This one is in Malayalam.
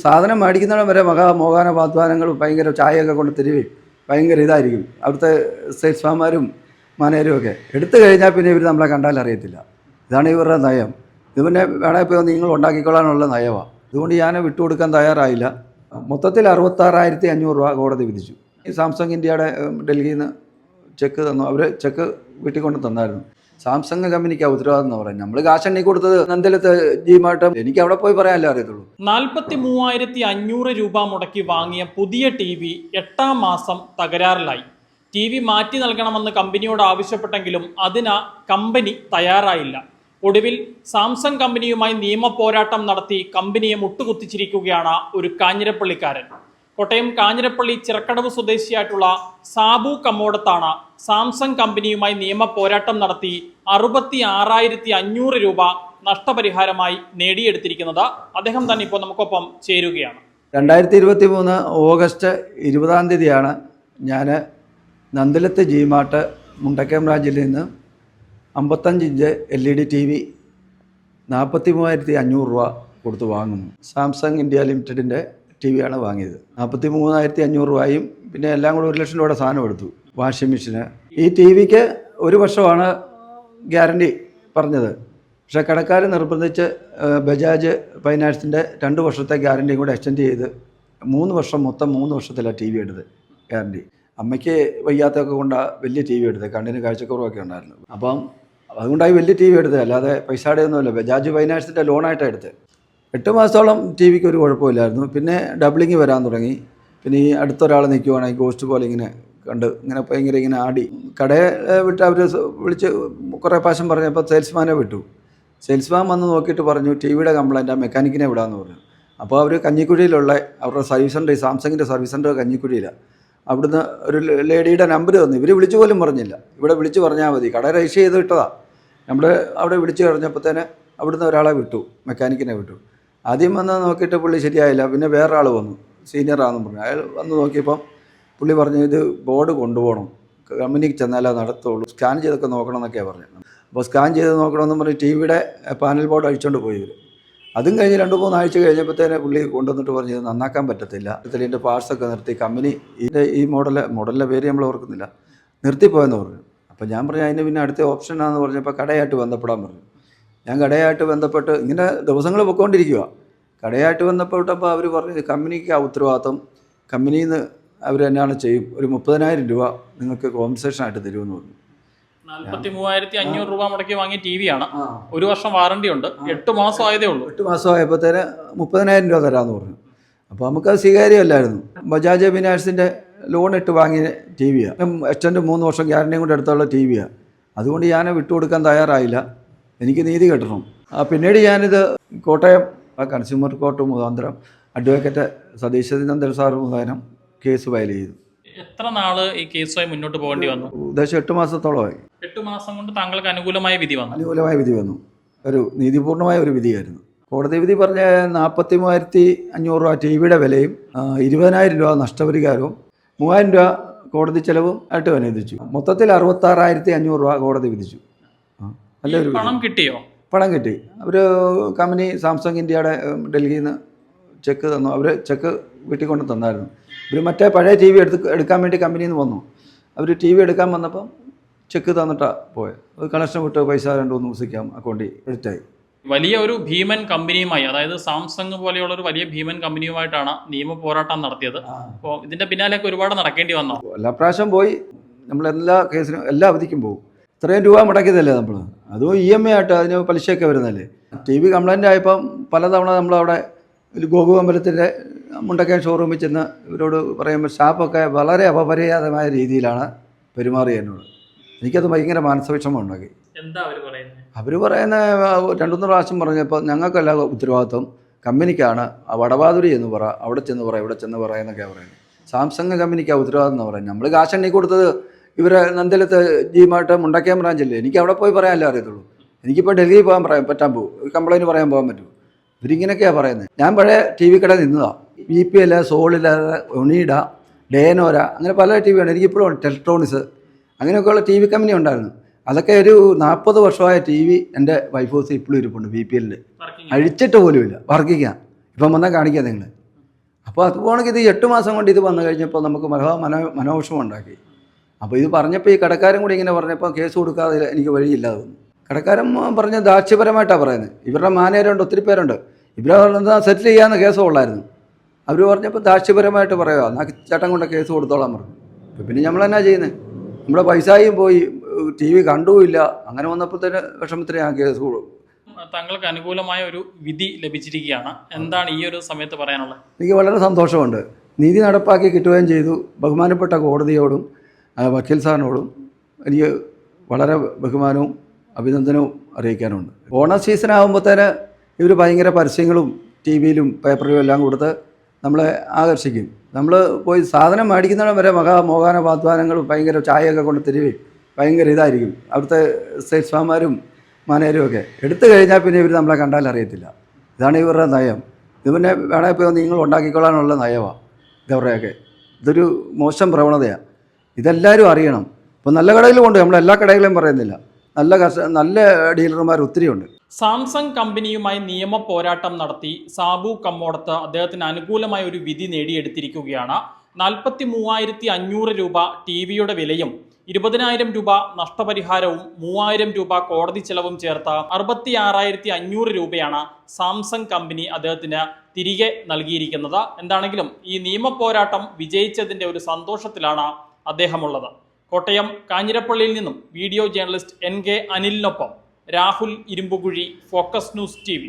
സാധനം മേടിക്കുന്നിടം വരെ മോഹന വാഗ്ദാനങ്ങൾ ഭയങ്കര ചായയൊക്കെ കൊണ്ട് തരുകയും ഭയങ്കര ഇതായിരിക്കും. അവിടുത്തെ സെയിൽസ്മാന്മാരും മാനേജരും ഒക്കെ എടുത്തു കഴിഞ്ഞാൽ പിന്നെ ഇവർ നമ്മളെ കണ്ടാൽ അറിയത്തില്ല. ഇതാണ് ഇവരുടെ നയം. ഇത് പിന്നെ വേണേൽ ഇപ്പോൾ നിങ്ങൾ ഉണ്ടാക്കിക്കൊള്ളാനുള്ള നയമാണ്. അതുകൊണ്ട് ഞാൻ വിട്ടുകൊടുക്കാൻ തയ്യാറായില്ല. മൊത്തത്തിൽ 66,500 രൂപ കോടതി വിധിച്ചു. ഈ സാംസങ് ഇന്ത്യയുടെ ഡൽഹിയിൽ നിന്ന് ചെക്ക് തന്നു. അവർ ചെക്ക് വീട്ടിൽ കൊണ്ട് തന്നായിരുന്നു. സാംസങ് കമ്പനിക്ക് ഉത്തരവാദിത്തം എന്ന് പറയാം. നമ്മൾ കാശെണ്ണി കൊടുത്തത് നന്ദലത്ത് ജിമാർട്ടും. എനിക്ക് അവിടെ പോയി പറയാനല്ലേ അറിയത്തുള്ളൂ. 43,500 രൂപ മുടക്കി വാങ്ങിയ പുതിയ TV 8ാം മാസം തകരാറിലായി. TV മാറ്റി നൽകണമെന്ന് കമ്പനിയോട് ആവശ്യപ്പെട്ടെങ്കിലും അതിന് കമ്പനി തയ്യാറായില്ല. ഒടുവിൽ സാംസങ് കമ്പനിയുമായി നിയമ പോരാട്ടം നടത്തി കമ്പനിയെ മുട്ടുകുത്തിച്ചിരിക്കുകയാണ് ഒരു കാഞ്ഞിരപ്പള്ളിക്കാരൻ. കോട്ടയം കാഞ്ഞിരപ്പള്ളി ചിറക്കടവ് സ്വദേശിയായിട്ടുള്ള സാബു കമ്മോടത്താണ് സാംസങ് കമ്പനിയുമായി നിയമ പോരാട്ടം നടത്തി 66,500 രൂപ നഷ്ടപരിഹാരമായി നേടിയെടുത്തിരിക്കുന്നത്. അദ്ദേഹം തന്നെ ഇപ്പോൾ നമുക്കൊപ്പം ചേരുകയാണ്. 2023 ഓഗസ്റ്റ് 20-ാം തീയതിയാണ് ഞാൻ നന്ദലത്ത് ജിമാർട്ട് മുണ്ടക്കയം ബ്രാഞ്ചിൽ നിന്ന് 55 ഇഞ്ച് LED TV 43,500 രൂപ കൊടുത്ത് വാങ്ങുന്നു. സാംസങ് ഇന്ത്യ ലിമിറ്റഡിൻ്റെ TV ആണ് വാങ്ങിയത്. 43,500 രൂപയും പിന്നെ എല്ലാം കൂടെ 1 ലക്ഷം രൂപയുടെ സാധനം എടുത്തു. വാഷിംഗ് മെഷീന്. ഈ TVക്ക് 1 വർഷമാണ് ഗ്യാരണ്ടി പറഞ്ഞത്. പക്ഷേ കടക്കാർ നിർബന്ധിച്ച് ബജാജ് ഫൈനാൻസിൻ്റെ 2 വർഷത്തെ ഗ്യാരണ്ടിയും കൂടെ എക്സ്റ്റെൻഡ് ചെയ്ത് 3 വർഷം, മൊത്തം 3 വർഷത്തിലാണ് TV എടുത്തത് ഗ്യാരണ്ടി. അമ്മയ്ക്ക് വയ്യാത്തൊക്കെ കൊണ്ടാണ് വലിയ TV എടുത്തത്. കണ്ണിന് കാഴ്ചക്കുറവൊക്കെ ഉണ്ടായിരുന്നു. അപ്പം അതുകൊണ്ടായി വലിയ TV എടുത്തത്, അല്ലാതെ പൈസയുടെ ഒന്നുമില്ല. ബജാജ് ഫൈനാൻസിൻ്റെ ലോണായിട്ടാണ് എടുത്തത്. 8 മാസത്തോളം TVക്ക് ഒരു കുഴപ്പമില്ലായിരുന്നു. പിന്നെ ഡബിളിങ് വരാൻ തുടങ്ങി. പിന്നെ ഈ അടുത്തൊരാൾ നിൽക്കുവാണെങ്കിൽ ഗോസ്റ്റ് പോലെ ഇങ്ങനെ കണ്ട് ഇങ്ങനെ ഭയങ്കര ഇങ്ങനെ ആടി. കടയെ വിട്ട് അവർ വിളിച്ച് കുറേ പ്രാവശ്യം പറഞ്ഞപ്പോൾ സെയിൽസ്മാനെ വിട്ടു. സെയിൽസ്മാൻ വന്ന് നോക്കിയിട്ട് പറഞ്ഞു TVയുടെ കംപ്ലൈൻറ്റ് ആ മെക്കാനിക്കിനെ വിടാമെന്ന് പറഞ്ഞു. അപ്പോൾ അവർ കഞ്ഞിക്കുഴിയിലുള്ള അവരുടെ സർവീസ് സെൻ്റർ, ഈ സാംസങ്ങിൻ്റെ സർവീസ് സെൻ്റർ കഞ്ഞിക്കുഴിയിലാണ്. അവിടുന്ന് ഒരു ലേഡിയുടെ നമ്പർ തന്നു. ഇവർ വിളിച്ചു പോലും പറഞ്ഞില്ല. ഇവിടെ വിളിച്ച് പറഞ്ഞാൽ മതി, കട രജിസ്റ്റർ ചെയ്ത് ഇട്ടതാണ്. നമ്മൾ അവിടെ വിളിച്ച് കഴിഞ്ഞപ്പോഴത്തേന് അവിടുന്ന് ഒരാളെ വിട്ടു, മെക്കാനിക്കിനെ വിട്ടു. ആദ്യം വന്ന് നോക്കിയിട്ട് പുള്ളി ശരിയായില്ല. പിന്നെ വേറൊരാൾ വന്നു, സീനിയറാണെന്ന് പറഞ്ഞു. അയാൾ വന്ന് നോക്കിയപ്പം പുള്ളി പറഞ്ഞു ഇത് ബോർഡ് കൊണ്ടുപോകണം, കമ്പനിക്ക് ചെന്നാലേ നടത്തുള്ളൂ, സ്കാൻ ചെയ്തൊക്കെ നോക്കണം എന്നൊക്കെയാണ് പറഞ്ഞത്. അപ്പോൾ സ്കാൻ ചെയ്ത് നോക്കണമെന്ന് പറഞ്ഞ് TVയുടെ പാനൽ ബോർഡ് അഴിച്ചുകൊണ്ട് പോയി ഇവർ. അതും കഴിഞ്ഞ് 2-3 ആഴ്ച കഴിഞ്ഞപ്പോഴത്തേനെ പുള്ളി കൊണ്ടുവന്നിട്ട് പറഞ്ഞു ഇത് നന്നാക്കാൻ പറ്റത്തില്ല, ഇതിൻ്റെ പാർട്സൊക്കെ നിർത്തി കമ്പനി ഈ മോഡലിൻ്റെ പേര് നമ്മൾ ഓർക്കുന്നില്ല, നിർത്തിപ്പോയെന്ന് പറഞ്ഞു. അപ്പോൾ ഞാൻ പറഞ്ഞു അതിന് പിന്നെ അടുത്ത ഓപ്ഷനാണെന്ന് പറഞ്ഞപ്പോൾ കടയായിട്ട് ബന്ധപ്പെടാൻ പറഞ്ഞു. ഞാൻ കടയായിട്ട് ബന്ധപ്പെട്ട് ഇങ്ങനെ ദിവസങ്ങൾ പൊയ്ക്കൊണ്ടിരിക്കുക. കടയായിട്ട് ബന്ധപ്പെട്ടപ്പോൾ അവർ പറഞ്ഞു കമ്പനിക്ക് ഉത്തരവാദിത്വം, കമ്പനിയിൽ നിന്ന് അവർ എന്നാണ് ചെയ്യും, ഒരു 30,000 രൂപ നിങ്ങൾക്ക് കോമ്പൻസേഷനായിട്ട് തരുമെന്ന് പറഞ്ഞു. 43,500 രൂപ മുടക്കി വാങ്ങിയ TV ആണ്. 1 വർഷം വാറണ്ടി ഉണ്ട്. 8 മാസം ആയതേ ഉള്ളൂ. 8 മാസമായപ്പോഴത്തേന് 30,000 രൂപ തരാമെന്ന് പറഞ്ഞു. അപ്പോൾ നമുക്കത് സ്വീകാര്യമല്ലായിരുന്നു. ബജാജ് ഫിനാൻസിൻ്റെ ലോൺ ഇട്ട് വാങ്ങിയ TVയാണ്. എക്സ്റ്റൻഡ് 3 വർഷം ഗ്യാരണ്ടിയും കൂടെ എടുത്തുള്ള TVയാണ്. അതുകൊണ്ട് ഞാൻ വിട്ടുകൊടുക്കാൻ തയ്യാറായില്ല. എനിക്ക് നീതി കിട്ടണം. പിന്നീട് ഞാനിത് കോട്ടയം കൺസ്യൂമർ കോർട്ട് മുഖാന്തരം അഡ്വക്കേറ്റ് സതീശ് നന്ദൻ സാർ മുഖാന്തരം കേസ് ഫയൽ ചെയ്തു. എത്ര നാള് ഈ കേസുമായി മുന്നോട്ട് പോകേണ്ടി വന്നു? ഏകദേശം 8 മാസത്തോളമായി. 8 മാസം കൊണ്ട് താങ്കൾക്ക് അനുകൂലമായ വിധി വന്നു? അനുകൂലമായ വിധി വന്നു. ഒരു നീതിപൂർണമായ ഒരു വിധിയായിരുന്നു. കോടതി വിധി പറഞ്ഞ 43,500 രൂപ TVയുടെ വിലയും 20,000 രൂപ നഷ്ടപരിഹാരവും 3,000 രൂപ കോടതി ചെലവും ആയിട്ട് അനുവദിച്ചു. മൊത്തത്തിൽ 66,500 രൂപ കോടതി വിധിച്ചു. നല്ലൊരു പണം കിട്ടിയോ? പണം കിട്ടി. അവർ കമ്പനി സാംസങ് ഇന്ത്യയുടെ ഡൽഹിയിൽ നിന്ന് ചെക്ക് തന്നു. അവർ ചെക്ക് വീട്ടിൽ കൊണ്ട് തന്നായിരുന്നു. ഇവർ മറ്റേ പഴയ TV എടുക്കാൻ വേണ്ടി കമ്പനിയിൽ നിന്ന് വന്നു. അവർ TV എടുക്കാൻ വന്നപ്പം ചെക്ക് തന്നിട്ടാണ് പോയത്. കണക്ഷൻ വിട്ട് പൈസ 2-3 ദിവസിക്കാം അക്കൗണ്ടിൽ ക്രെഡിറ്റായി. വലിയ ഒരു ഭീമൻ കമ്പനിയുമായി, അതായത് സാംസങ് പോലെയുള്ള ഒരു വലിയ ഭീമൻ കമ്പനിയുമായിട്ടാണ് നിയമ പോരാട്ടം നടത്തിയത്. അപ്പോൾ ഇതിന്റെ പിന്നാലെയൊക്കെ ഒരുപാട് നടക്കേണ്ടി വന്നോ? എല്ലാ പ്രാവശ്യം പോയി. നമ്മളെല്ലാ കേസിനും എല്ലാ അവധിക്കും പോകും. ഇത്രയും രൂപ മുടക്കിയതല്ലേ നമ്മൾ, അതും EMI ആയിട്ട് അതിന് പലിശയൊക്കെ വരുന്നല്ലേ. TV കംപ്ലൈൻ്റ് ആയപ്പം പലതവണ നമ്മളവിടെ ഗോകു അമ്പലത്തിൻ്റെ മുണ്ടക്കയം ഷോറൂമിൽ ചെന്ന് ഇവരോട് പറയുമ്പോൾ സ്റ്റാഫൊക്കെ വളരെ അപമര്യാദമായ രീതിയിലാണ് പെരുമാറിയ എന്നോട്. എനിക്കത് ഭയങ്കര മാനസവിഷമം ഉണ്ടാക്കി. എന്താ അവർ പറയുന്ന 2-3 പ്രാവശ്യം പറഞ്ഞപ്പോൾ ഞങ്ങൾക്കല്ല ഉത്തരവാദിത്വം, കമ്പനിക്കാണ്, വടവാതുരി എന്ന് പറ, അവിടെ ചെന്ന് പറ, ഇവിടെ ചെന്ന് പറ എന്നൊക്കെയാണ് പറയുന്നത്. സാംസങ് കമ്പനിക്കാണ് ഉത്തരവാദിത്വം എന്ന് പറയുന്നത്. നമ്മൾ കാശെണ്ണി കൊടുത്തത് ഇവരെ നന്ദലത്ത് ജിമാർട്ട് മുണ്ടക്കയം ബ്രാഞ്ചില്ലേ. എനിക്ക് അവിടെ പോയി പറയാനല്ലേ അറിയത്തുള്ളൂ. എനിക്കിപ്പോൾ ഡൽഹി പറ്റാൻ പോകും, കംപ്ലൈൻറ്റ് പറയാൻ പോകാൻ പറ്റും. ഇവരിങ്ങനെയൊക്കെയാണ് പറയുന്നത്. ഞാൻ പഴയ TV കട നിന്നതാണ്. VPL, സോളില, ഒണീഡ, ഡേനോര, അങ്ങനെ പല TV ഉണ്ട്. എനിക്കിപ്പോഴും ടെലക്ട്രോണിക്സ് അങ്ങനെയൊക്കെയുള്ള TV കമ്പനി ഉണ്ടായിരുന്നു. അതൊക്കെ ഒരു 40 വർഷമായ TV എൻ്റെ വൈഫ് ഹൗസ് ഇപ്പോഴും ഇരിപ്പുണ്ട്. VPL അഴിച്ചിട്ട് പോലുമില്ല, വർക്കിക്കാൻ. ഇപ്പം വന്നാൽ കാണിക്കാം നിങ്ങൾ. അപ്പോൾ അതുപോണെങ്കിൽ ഇത് 8 മാസം കൊണ്ട് ഇത് വന്നു കഴിഞ്ഞപ്പോൾ നമുക്ക് മനോവിഷമം ഉണ്ടാക്കി. അപ്പോൾ ഇത് പറഞ്ഞപ്പോൾ ഈ കടക്കാരൻ കൂടി ഇങ്ങനെ പറഞ്ഞപ്പോൾ കേസ് കൊടുക്കാതെ എനിക്ക് വഴിയില്ലാതെ വന്നു. കടക്കാരൻ പറഞ്ഞ ദാക്ഷ്യപരമായിട്ടാണ് പറയുന്നത്. ഇവരുടെ മാനേജരുണ്ട്, ഒത്തിരി പേരുണ്ട്. ഇവരെ എന്താ സെറ്റിൽ ചെയ്യാമെന്ന് കേസ് ഉള്ളായിരുന്നു. അവർ പറഞ്ഞപ്പോൾ ദാക്ഷ്യപരമായിട്ട് പറയുക, എന്നാൽ ചേട്ടൻ കൊണ്ട് കേസ് കൊടുത്തോളാൻ പറഞ്ഞു. പിന്നെ നമ്മളെന്നാ ചെയ്യുന്നത്? നമ്മുടെ പൈസയും പോയി, TV കണ്ടുമില്ല. അങ്ങനെ വന്നപ്പോഴത്തേന് വിഷമത്തിന് ഞാൻ കേസ് കൊടുക്കും. താങ്കൾക്ക് അനുകൂലമായ ഒരു വിധി ലഭിച്ചിരിക്കുകയാണ്. എന്താണ് ഈ ഒരു സമയത്ത് പറയാനുള്ളത്? എനിക്ക് വളരെ സന്തോഷമുണ്ട്. നീതി നടപ്പാക്കി കിട്ടുകയും ചെയ്തു. ബഹുമാനപ്പെട്ട കോടതിയോടും വക്കീൽ സാറിനോടും എനിക്ക് വളരെ ബഹുമാനവും അഭിനന്ദനവും അറിയിക്കാനുണ്ട്. ഓണ സീസൺ ആകുമ്പോഴത്തേന് ഇവർ ഭയങ്കര പരസ്യങ്ങളും TV-യിലും പേപ്പറിലും എല്ലാം കൊടുത്ത് നമ്മളെ ആകർഷിക്കും. നമ്മൾ പോയി സാധനം മേടിക്കുന്നിടം വരെ മോഹന വാഗ്ദാനങ്ങളും ഭയങ്കര ചായയൊക്കെ കൊണ്ട് തരുകയും ഭയങ്കര ഇതായിരിക്കും. അവിടുത്തെ സെയിൽസ്മാന്മാരും മാനേജരും ഒക്കെ എടുത്തു കഴിഞ്ഞാൽ പിന്നെ ഇവർ നമ്മളെ കണ്ടാൽ അറിയത്തില്ല. ഇതാണ് ഇവരുടെ നയം. ഇത് പിന്നെ വേണേൽ ഇപ്പോൾ നിങ്ങൾ ഉണ്ടാക്കിക്കൊള്ളാനുള്ള നയമാണ് ഇതവരുടെയൊക്കെ. ഇതൊരു മോശം പ്രവണതയാണ്. ഇതെല്ലാവരും അറിയണം. ഇപ്പോൾ നല്ല കടയിലുമുണ്ട്, നമ്മളെല്ലാ കടകളിലും പറയുന്നില്ല. നല്ല ഡീലർമാർ ഒത്തിരിയുണ്ട്. സാംസങ് കമ്പനിയുമായി നിയമ പോരാട്ടം നടത്തി സാബു കമ്മോടത്ത് അദ്ദേഹത്തിന് അനുകൂലമായ ഒരു വിധി നേടിയെടുത്തിരിക്കുകയാണ്. 43,500 രൂപ TV-യുടെ വിലയും 20,000 രൂപ നഷ്ടപരിഹാരവും 3,000 രൂപ കോടതി ചെലവും ചേർത്ത് 66,500 രൂപയാണ് സാംസങ് കമ്പനി അദ്ദേഹത്തിന് തിരികെ നൽകിയിരിക്കുന്നത്. എന്താണെങ്കിലും ഈ നിയമ പോരാട്ടം വിജയിച്ചതിൻ്റെ ഒരു സന്തോഷത്തിലാണ് അദ്ദേഹമുള്ളത്. കോട്ടയം കാഞ്ഞിരപ്പള്ളിയിൽ നിന്നും വീഡിയോ ജേർണലിസ്റ്റ് NK അനിലിനൊപ്പം Rahul Irumpukuzhi, focus news TV.